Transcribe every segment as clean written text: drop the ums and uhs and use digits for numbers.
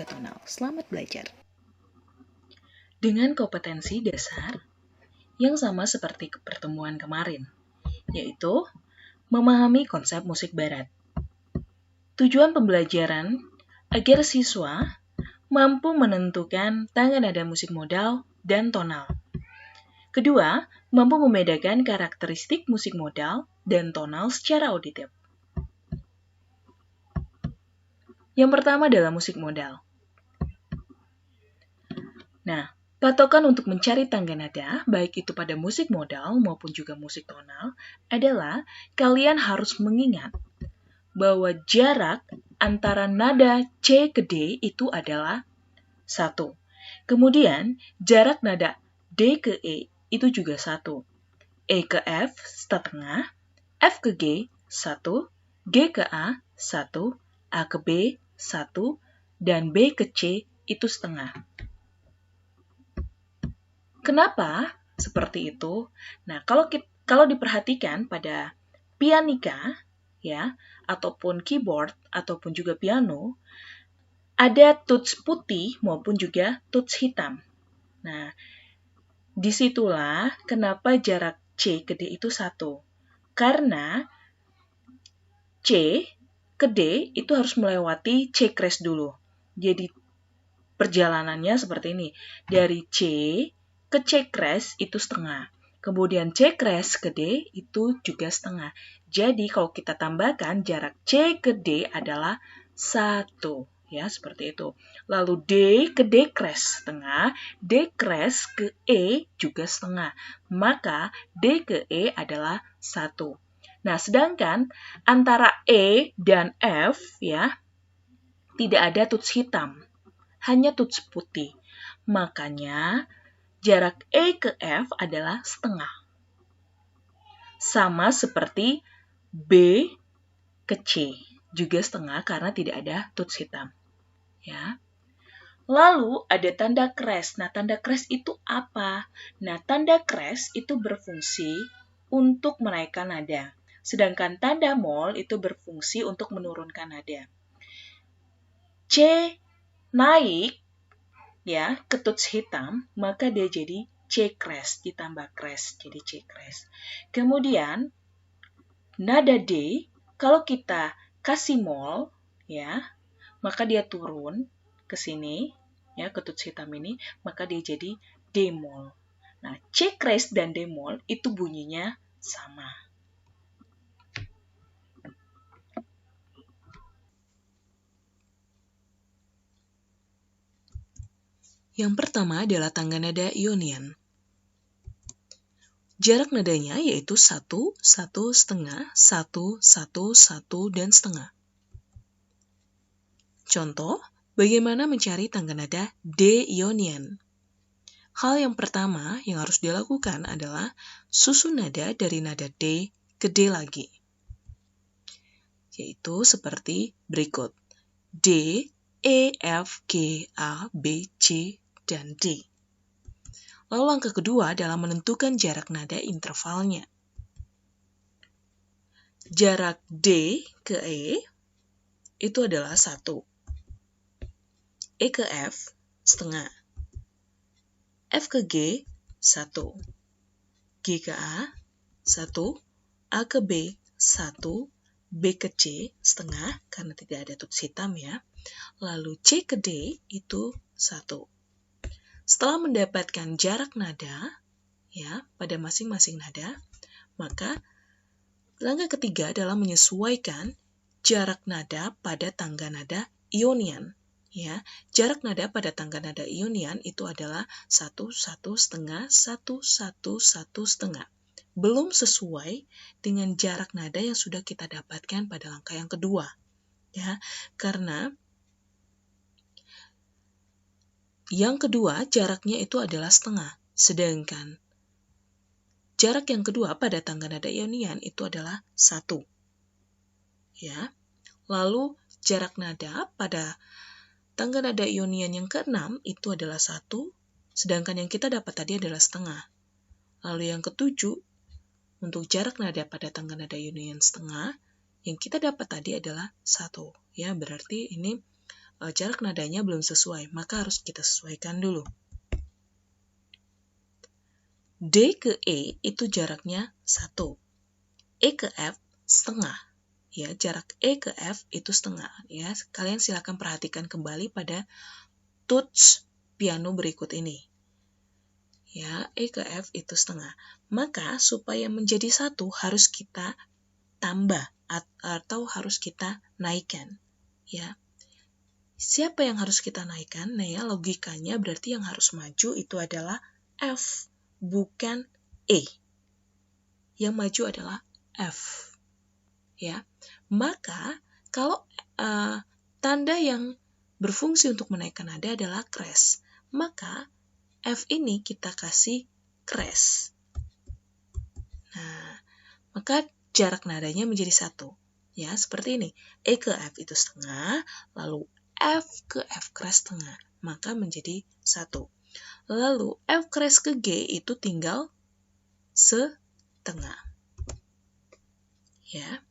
juga tonal. Selamat belajar. Dengan kompetensi dasar yang sama seperti pertemuan kemarin, yaitu memahami konsep musik barat. Tujuan pembelajaran agar siswa mampu menentukan tangga nada musik modal dan tonal. Kedua, mampu membedakan karakteristik musik modal dan tonal secara auditif. Yang pertama adalah musik modal. Nah, patokan untuk mencari tangga nada, baik itu pada musik modal maupun juga musik tonal, adalah kalian harus mengingat bahwa jarak antara nada C ke D itu adalah 1. Kemudian, jarak nada D ke E itu juga 1. E ke F setengah, F ke G 1, G ke A 1, A ke B 1, dan B ke C itu setengah. Kenapa seperti itu? Nah, kalau diperhatikan pada pianika ya, ataupun keyboard ataupun juga piano, ada tuts putih maupun juga tuts hitam. Nah, disitulah kenapa jarak C ke D itu 1. Karena C ke D itu harus melewati C crash dulu. Jadi perjalanannya seperti ini. Dari C ke C crash itu setengah. Kemudian C crash ke D itu juga setengah. Jadi kalau kita tambahkan jarak C ke D adalah 1. Ya, seperti itu. Lalu D ke D crash setengah, D crash ke E juga setengah. Maka D ke E adalah 1. Nah, sedangkan antara E dan F ya, tidak ada tuts hitam, hanya tuts putih. Makanya jarak E ke F adalah setengah. Sama seperti B ke C, juga setengah karena tidak ada tuts hitam. Ya. Lalu ada tanda crash. Nah, tanda crash itu apa? Nah, tanda crash itu berfungsi untuk menaikkan nada. Sedangkan tanda mol itu berfungsi untuk menurunkan nada. C naik ya ke tuts hitam, maka dia jadi C crash ditambah crash, jadi C crash. Kemudian nada D kalau kita kasih mol ya, maka dia turun ke sini ya, ke tuts hitam ini, maka dia jadi D mol. Nah, C crash dan D mol itu bunyinya sama. Yang pertama adalah tangga nada Ionian. Jarak nadanya yaitu 1, 1, setengah, 1, 1, 1, dan setengah. Contoh, bagaimana mencari tangga nada D Ionian? Hal yang pertama yang harus dilakukan adalah susun nada dari nada D ke D lagi. Yaitu seperti berikut. D, E, F, G, A, B, C, dan D. Lalu langkah kedua adalah menentukan jarak nada intervalnya. Jarak D ke E itu adalah 1. E ke F, setengah. F ke G, 1. G ke A, 1. A ke B, 1. B ke C, setengah, karena tidak ada tuts hitam ya. Lalu C ke D itu 1. Setelah mendapatkan jarak nada ya pada masing-masing nada, maka langkah ketiga adalah menyesuaikan jarak nada pada tangga nada Ionian. Ya, jarak nada pada tangga nada Ionian itu adalah 1, 1, setengah, 1, 1, 1, setengah. Belum sesuai dengan jarak nada yang sudah kita dapatkan pada langkah yang kedua. Ya, karena yang kedua jaraknya itu adalah setengah, sedangkan jarak yang kedua pada tangga nada Ionian itu adalah 1. Ya. Lalu jarak nada pada tangga nada Ionian yang keenam itu adalah 1, sedangkan yang kita dapat tadi adalah setengah. Lalu yang ketujuh, untuk jarak nada pada tangga nada Ionian setengah, yang kita dapat tadi adalah 1. Ya, berarti ini jarak nadanya belum sesuai, maka harus kita sesuaikan dulu. D ke E itu jaraknya 1. E ke F setengah. Ya, jarak E ke F itu setengah. Ya, kalian silakan perhatikan kembali pada tuts piano berikut ini. Ya, E ke F itu setengah. Maka supaya menjadi 1 harus kita tambah atau harus kita naikkan. Ya. Siapa yang harus kita naikkan? Nah ya, logikanya berarti yang harus maju itu adalah F, bukan E. Yang maju adalah F. Ya. Maka kalau tanda yang berfungsi untuk menaikkan nada adalah crash, maka F ini kita kasih crash. Nah, maka jarak nadanya menjadi 1. Ya, seperti ini. E ke F itu setengah, lalu F ke F crash setengah, maka menjadi 1. Lalu F crash ke G itu tinggal setengah. Ya,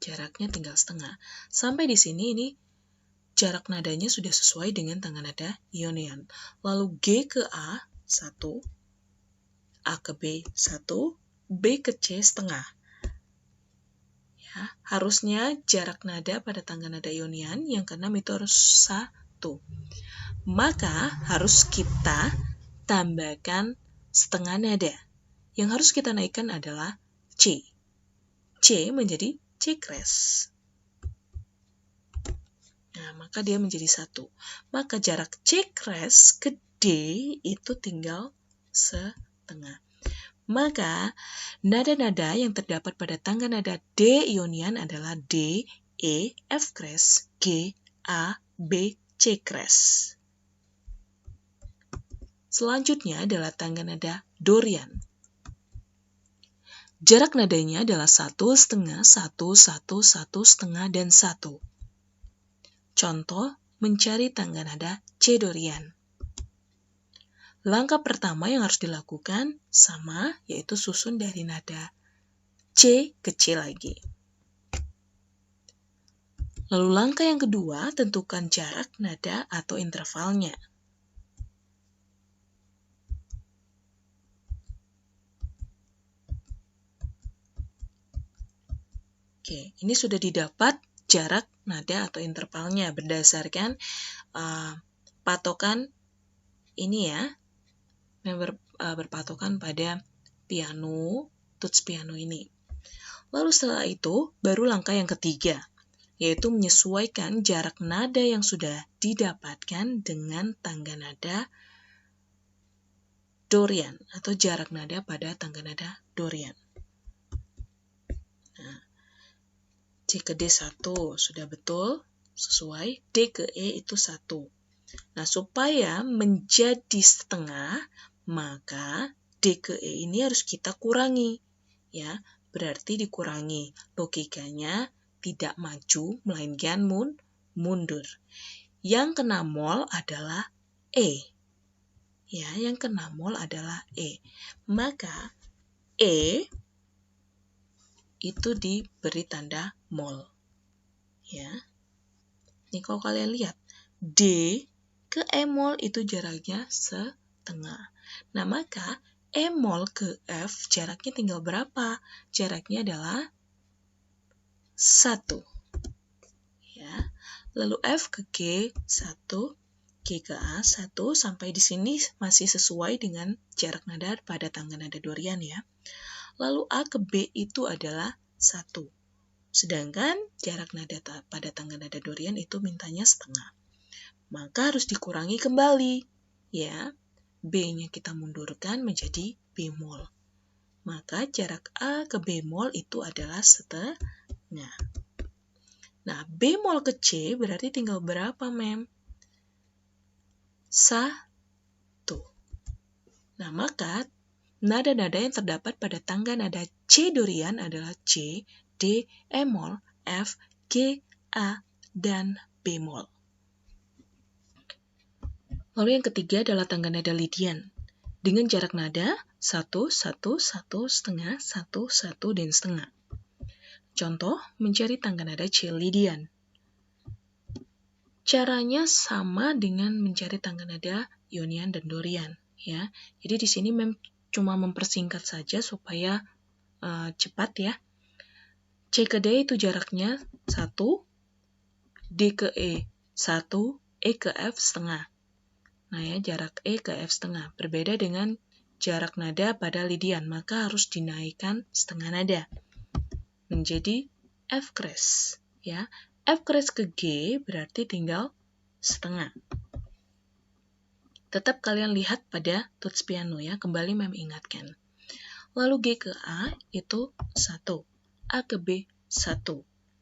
jaraknya tinggal setengah. Sampai di sini ini jarak nadanya sudah sesuai dengan tangga nada Ionian. Lalu G ke A 1, A ke B 1, B ke C setengah. Ya, harusnya jarak nada pada tangga nada Ionian yang keenam itu harus 1. Maka harus kita tambahkan setengah nada. Yang harus kita naikkan adalah C. C menjadi C crash. Nah, maka dia menjadi 1. Maka jarak C crash ke D itu tinggal setengah. Maka nada-nada yang terdapat pada tangga nada D Ionian adalah D, E, F crash, G, A, B, C crash. Selanjutnya adalah tangga nada Dorian. Jarak nadanya adalah 1 setengah, 1, 1, 1 setengah, dan 1. Contoh, mencari tangga nada C Dorian. Langkah pertama yang harus dilakukan sama, yaitu susun dari nada C ke C lagi. Lalu langkah yang kedua, tentukan jarak nada atau intervalnya. Oke, ini sudah didapat jarak nada atau intervalnya berdasarkan patokan ini ya, yang berpatokan pada piano, tuts piano ini. Lalu setelah itu, baru langkah yang ketiga, yaitu menyesuaikan jarak nada yang sudah didapatkan dengan tangga nada Dorian, atau jarak nada pada tangga nada Dorian. Nah, C ke D 1, sudah betul, sesuai. D ke E itu 1. Nah, supaya menjadi setengah, maka D ke E ini harus kita kurangi. Ya, berarti dikurangi. Logikanya tidak maju, melainkan mundur. Yang kena mol adalah E. Ya, yang kena mol adalah E. Maka E itu diberi tanda mol. Ya. Ini kalau kalian lihat, D ke E mol itu jaraknya setengah. Nah, maka E mol ke F jaraknya tinggal berapa? Jaraknya adalah 1. Ya. Lalu F ke G 1, G ke A 1, sampai di sini masih sesuai dengan jarak nada pada tangga nada Dorian ya. Lalu A ke B itu adalah 1. Sedangkan jarak nada pada tangga nada Dorian itu mintanya setengah. Maka harus dikurangi kembali. Ya, B-nya kita mundurkan menjadi B-mol. Maka jarak A ke B-mol itu adalah setengah. Nah, B-mol ke C berarti tinggal berapa, Mem? 1. Nah, maka nada-nada yang terdapat pada tangga nada C Dorian adalah C, D, E-mol, F, G, A, dan B-mol. Lalu yang ketiga adalah tangga nada Lydian. Dengan jarak nada 1, 1, 1, setengah, 1, 1, dan setengah. Contoh, mencari tangga nada C Lydian. Caranya sama dengan mencari tangga nada Ionian dan Dorian, ya. Jadi di sini cuma mempersingkat saja supaya cepat ya. C ke D itu jaraknya 1, D ke E 1, E ke F setengah. Nah ya, jarak E ke F setengah. Berbeda dengan jarak nada pada Lydian, maka harus dinaikkan setengah nada. Menjadi F crash. Ya. F crash ke G berarti tinggal setengah. Tetap kalian lihat pada tuts piano ya, kembali Mem ingatkan. Lalu G ke A itu 1, A ke B 1,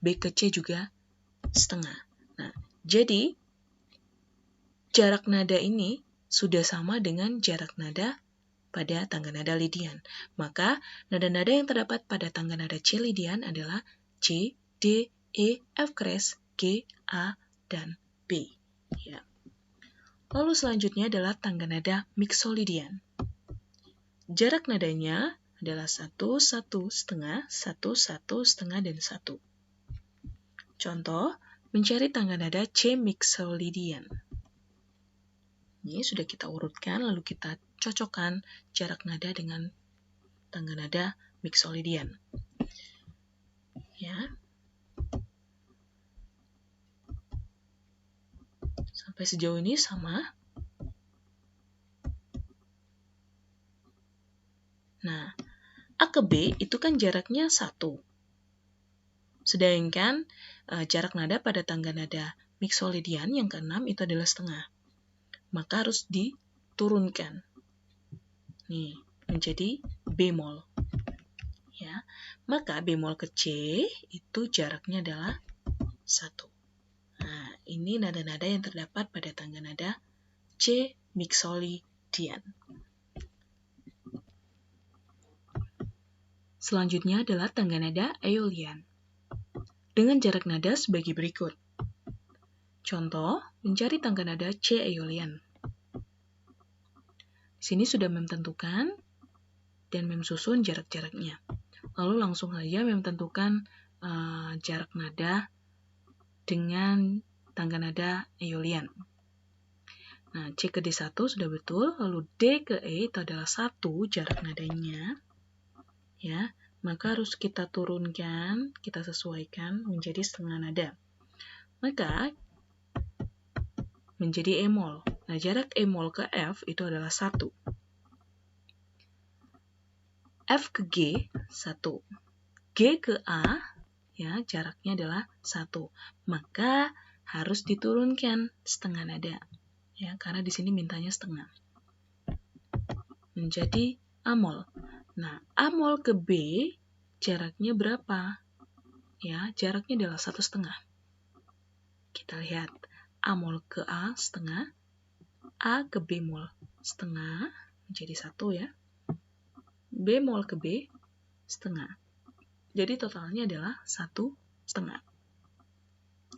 B ke C juga setengah. Nah, jadi jarak nada ini sudah sama dengan jarak nada pada tangga nada Lydian. Maka nada-nada yang terdapat pada tangga nada C Lydian adalah C, D, E, F crash, G, A, dan B. Ya. Lalu selanjutnya adalah tangga nada Mixolydian. Jarak nadanya adalah 1, 1 setengah, 1, 1 setengah, dan 1. Contoh, mencari tangga nada C Mixolydian. Ini sudah kita urutkan, lalu kita cocokkan jarak nada dengan tangga nada Mixolydian. Ya. Sampai sejauh ini sama. Nah, A ke B itu kan jaraknya 1. Sedangkan jarak nada pada tangga nada Mixolydian yang ke-6 itu adalah setengah. Maka harus diturunkan. Nih, menjadi bemol. Ya. Maka bemol ke C itu jaraknya adalah 1. Nah, ini nada-nada yang terdapat pada tangga nada C Mixolydian. Selanjutnya adalah tangga nada Aeolian. Dengan jarak nada sebagai berikut. Contoh, mencari tangga nada C Aeolian. Sini sudah Mem tentukan dan Mem susun jarak-jaraknya. Lalu langsung saja Mem tentukan jarak nada dengan tangga nada Aeolian. Nah, C ke D1 sudah betul, lalu D ke E itu adalah 1 jarak nadanya. Ya, maka harus kita turunkan, kita sesuaikan menjadi setengah nada. Maka menjadi E-mol. Nah, jarak E-mol ke F itu adalah 1. F ke G, 1. G ke A, ya, jaraknya adalah 1. Maka harus diturunkan setengah nada. Ya, karena di sini mintanya setengah. Menjadi A-mol. Nah, A-mol ke B, jaraknya berapa? Ya, jaraknya adalah 1,5. Kita lihat. A-mol ke A setengah, A ke B-mol setengah, menjadi 1 ya. B-mol ke B setengah. Jadi totalnya adalah 1,5.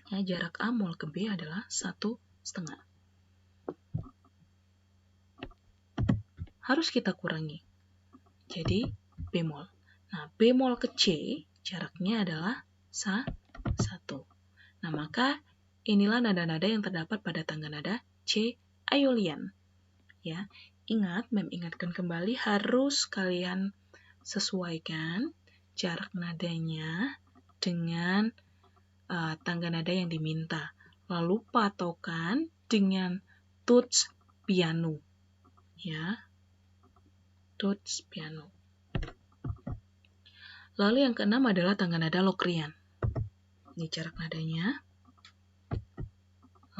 Ya, jarak A-mol ke B adalah 1,5. Harus kita kurangi. Jadi B-mol. Nah, B-mol ke C jaraknya adalah 1. Nah, maka inilah nada-nada yang terdapat pada tangga nada C Aeolian. Ya, ingat, Mem ingatkan kembali harus kalian sesuaikan jarak nadanya dengan tangga nada yang diminta. Lalu patokan dengan tuts piano. Ya, tuts piano. Lalu yang ke-6 adalah tangga nada Locrian. Ini jarak nadanya.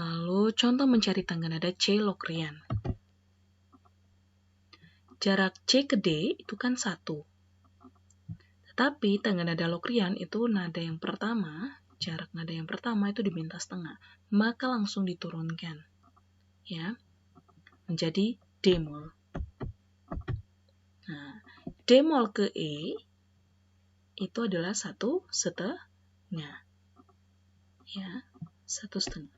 Lalu contoh mencari tangga nada C Locrian. Jarak C ke D itu kan 1. Tetapi tangga nada Locrian itu nada yang pertama, jarak nada yang pertama itu diminta setengah. Maka langsung diturunkan. Ya. Menjadi D-mol. Nah, D-mol ke E itu adalah 1,5. Ya, 1,5.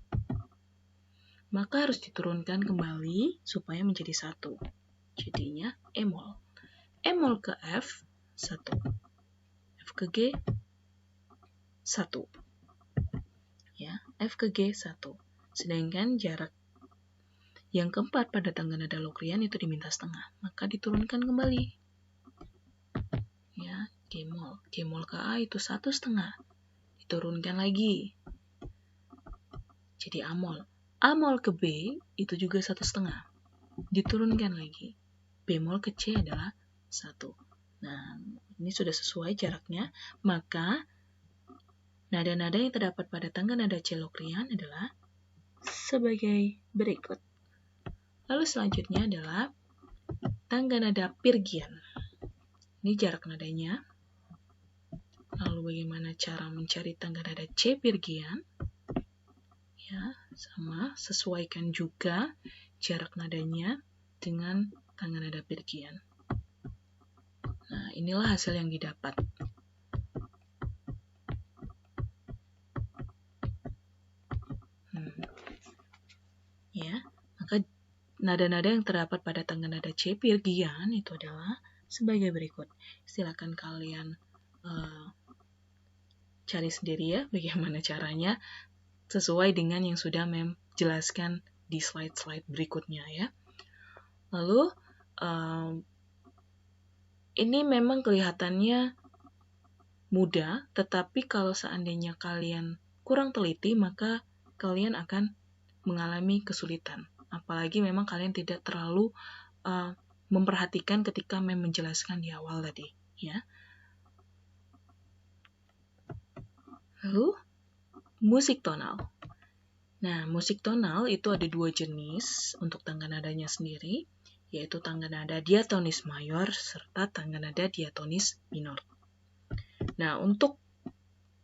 Maka harus diturunkan kembali supaya menjadi 1. Jadinya E-mol. E-mol ke F, 1. F ke G, 1. Ya, F ke G, 1. Sedangkan jarak yang keempat pada tangga nada Lokrian itu diminta setengah, maka diturunkan kembali. Ya, G-moll. G-moll ke A itu 1/2, diturunkan lagi. Jadi A-moll. A-moll ke B itu juga 1/2, diturunkan lagi. B-moll ke C adalah 1. Nah, ini sudah sesuai jaraknya, maka nada-nada yang terdapat pada tangga nada C Lokrian adalah sebagai berikut. Lalu selanjutnya adalah tangga nada Pirgian. Ini jarak nadanya. Lalu bagaimana cara mencari tangga nada C Pirgian? Ya, sama, sesuaikan juga jarak nadanya dengan tangga nada Pirgian. Nah, inilah hasil yang didapat. Ya, maka nada-nada yang terdapat pada tangga nada C Pirgian itu adalah sebagai berikut. Silakan kalian cari sendiri ya bagaimana caranya sesuai dengan yang sudah Mem jelaskan di slide-slide berikutnya ya. Lalu ini memang kelihatannya mudah, tetapi kalau seandainya kalian kurang teliti maka kalian akan mengalami kesulitan. Apalagi memang kalian tidak terlalu memperhatikan ketika Mem menjelaskan di awal tadi, ya. Lalu, musik tonal. Nah, musik tonal itu ada 2 jenis untuk tangga nadanya sendiri, yaitu tangga nada diatonis mayor serta tangga nada diatonis minor. Nah, untuk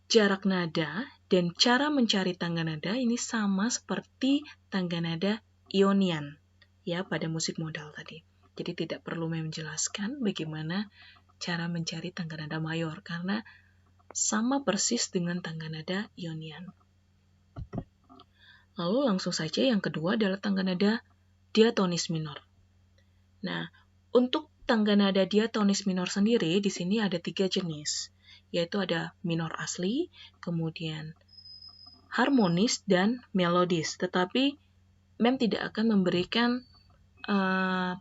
jarak nada dan cara mencari tangga nada ini sama seperti tangga nada Ionian ya pada musik modal tadi. Jadi tidak perlu menjelaskan bagaimana cara mencari tangga nada mayor karena sama persis dengan tangga nada Ionian. Lalu langsung saja yang kedua adalah tangga nada diatonis minor. Nah, untuk tangga nada diatonis minor sendiri di sini ada 3 jenis, yaitu ada minor asli, kemudian harmonis dan melodis. Tetapi Mem tidak akan memberikan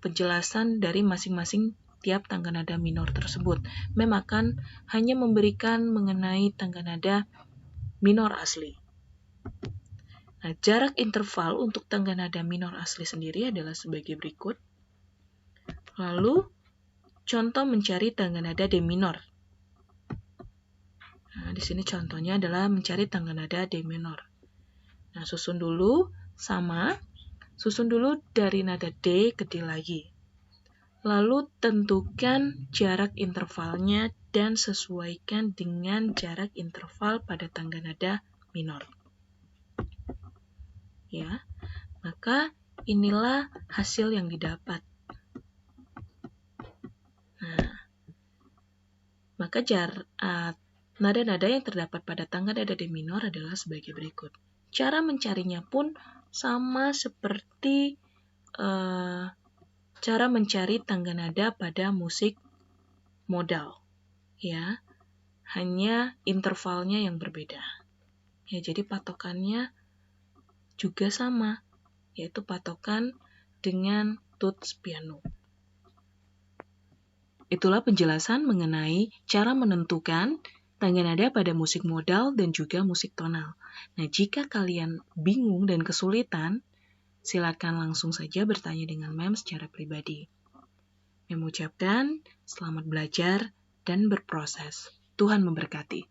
penjelasan dari masing-masing tiap tangga nada minor tersebut. Mem akan hanya memberikan mengenai tangga nada minor asli. Nah, jarak interval untuk tangga nada minor asli sendiri adalah sebagai berikut. Lalu, contoh mencari tangga nada D minor. Nah, di sini contohnya adalah mencari tangga nada D minor. Nah, susun dulu dari nada D ke D lagi. Lalu tentukan jarak intervalnya dan sesuaikan dengan jarak interval pada tangga nada minor. Ya, maka inilah hasil yang didapat. Nah, maka nada-nada yang terdapat pada tangga nada D minor adalah sebagai berikut. Cara mencarinya pun sama seperti cara mencari tangga nada pada musik modal, ya, hanya intervalnya yang berbeda. Ya, jadi patokannya juga sama, yaitu patokan dengan tuts piano. Itulah penjelasan mengenai cara menentukan tangga nada pada musik modal dan juga musik tonal. Nah, jika kalian bingung dan kesulitan, silakan langsung saja bertanya dengan Mem secara pribadi. Mem ucapkan selamat belajar dan berproses. Tuhan memberkati.